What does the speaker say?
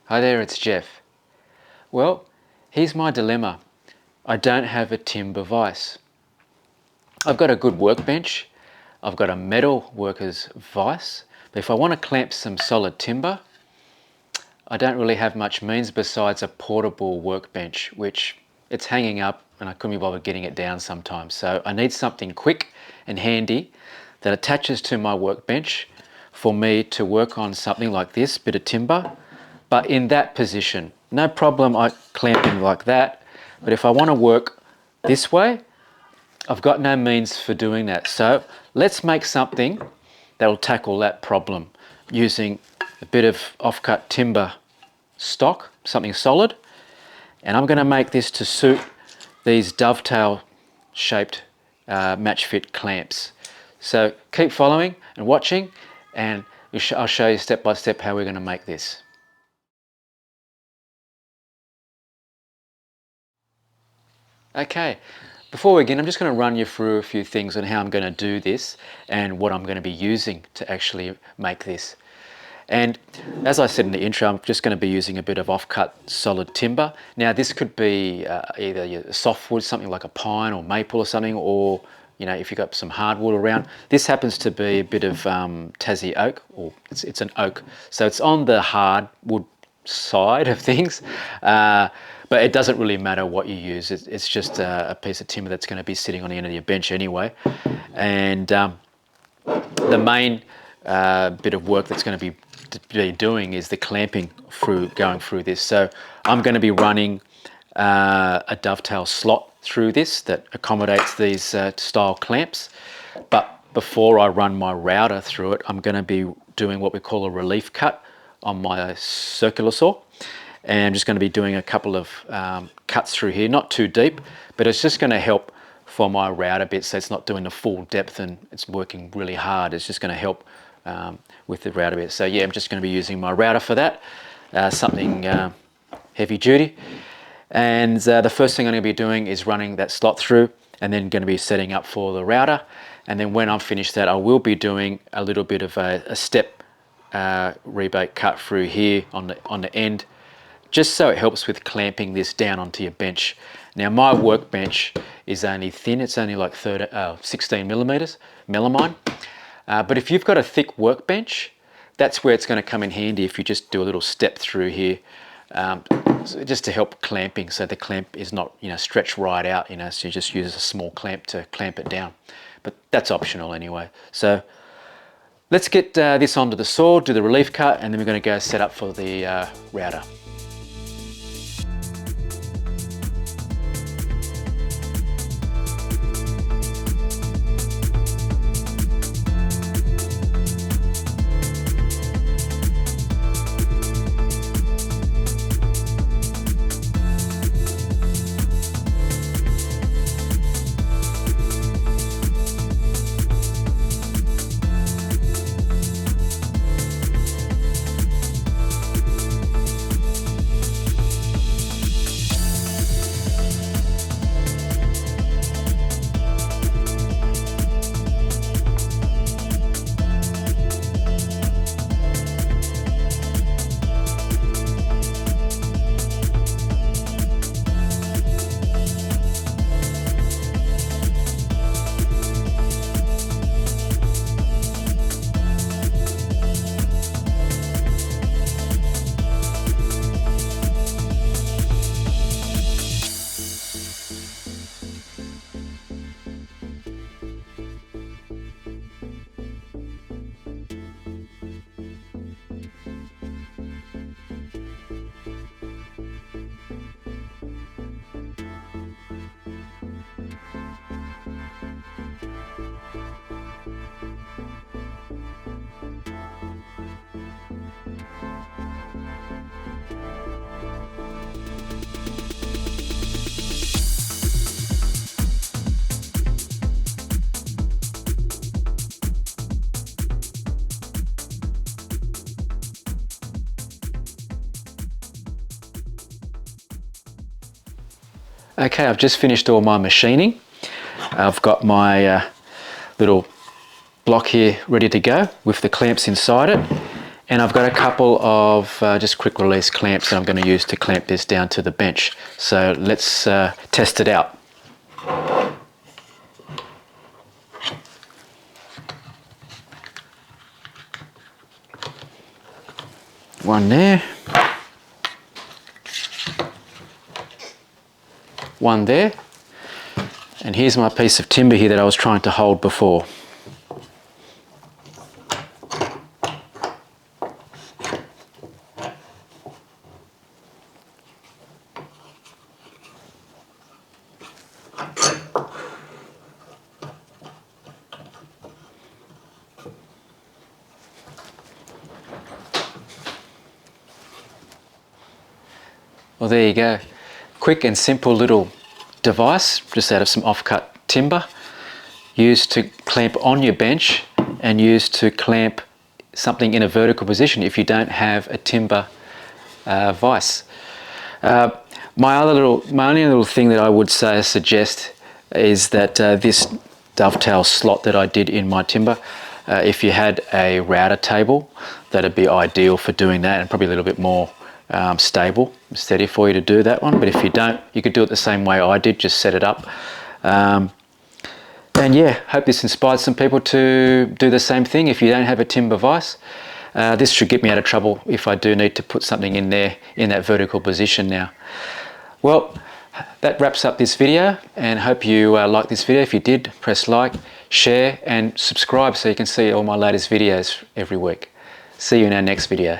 Hi there, it's Jeff. Well, here's my dilemma. I don't have a timber vise. I've got a good workbench. I've got a metal worker's vise. But if I want to clamp some solid timber, I don't really have much means besides a portable workbench, which it's hanging up and I couldn't be bothered getting it down sometimes. So I need something quick and handy that attaches to my workbench for me to work on something like this, bit of timber, but in that position. No problem, I clamp in like that. But if I want to work this way, I've got no means for doing that. So let's make something that will tackle that problem using a bit of offcut timber stock, something solid. And I'm going to make this to suit these dovetail shaped Matchfit clamps. So keep following and watching, and I'll show you step by step how we're going to make this. Okay, before we begin, I'm just going to run you through a few things on how I'm going to do this and what I'm going to be using to actually make this. And as I said in the intro, I'm just going to be using a bit of offcut solid timber. Now this could be either softwood, something like a pine or maple or something, or if you've got some hardwood around. This happens to be a bit of Tassie oak, or it's an oak. So it's on the hardwood side of things. But it doesn't really matter what you use. It's just a piece of timber that's going to be sitting on the end of your bench anyway. And the main bit of work that's going to be doing is the clamping going through this. So I'm going to be running a dovetail slot through this that accommodates these style clamps. But before I run my router through it, I'm going to be doing what we call a relief cut on my circular saw. And I'm just going to be doing a couple of cuts through here, not too deep, but it's just going to help for my router bit, so it's not doing the full depth and it's working really hard. It's just going to help with the router bit. So yeah, I'm just going to be using my router for that, something heavy duty. And the first thing I'm going to be doing is running that slot through, and then going to be setting up for the router. And then when I'm finished that, I will be doing a little bit of a step rebate cut through here on the end, just so it helps with clamping this down onto your bench. Now my workbench is only thin, it's only like 16 millimeters, melamine. But if you've got a thick workbench, that's where it's going to come in handy if you just do a little step through here, just to help clamping, so the clamp is not stretched right out, so you just use a small clamp to clamp it down. But that's optional anyway. So let's get this onto the saw, do the relief cut, and then we're going to go set up for the router. Okay, I've just finished all my machining. I've got my little block here ready to go with the clamps inside it. And I've got a couple of just quick release clamps that I'm going to use to clamp this down to the bench. So let's test it out. One there. One there. And here's my piece of timber here that I was trying to hold before. Well, there you go. Quick and simple little device, just out of some off-cut timber, used to clamp on your bench and used to clamp something in a vertical position if you don't have a timber vise. My only little thing that I would suggest is that this dovetail slot that I did in my timber, if you had a router table, that'd be ideal for doing that, and probably a little bit more stable, steady for you to do that one. But if you don't, you could do it the same way I did, just set it up. And yeah, hope this inspired some people to do the same thing if you don't have a timber vise. This should get me out of trouble if I do need to put something in there in that vertical position now. Well, that wraps up this video, and hope you like this video. If you did, press like, share and subscribe so you can see all my latest videos every week. See you in our next video.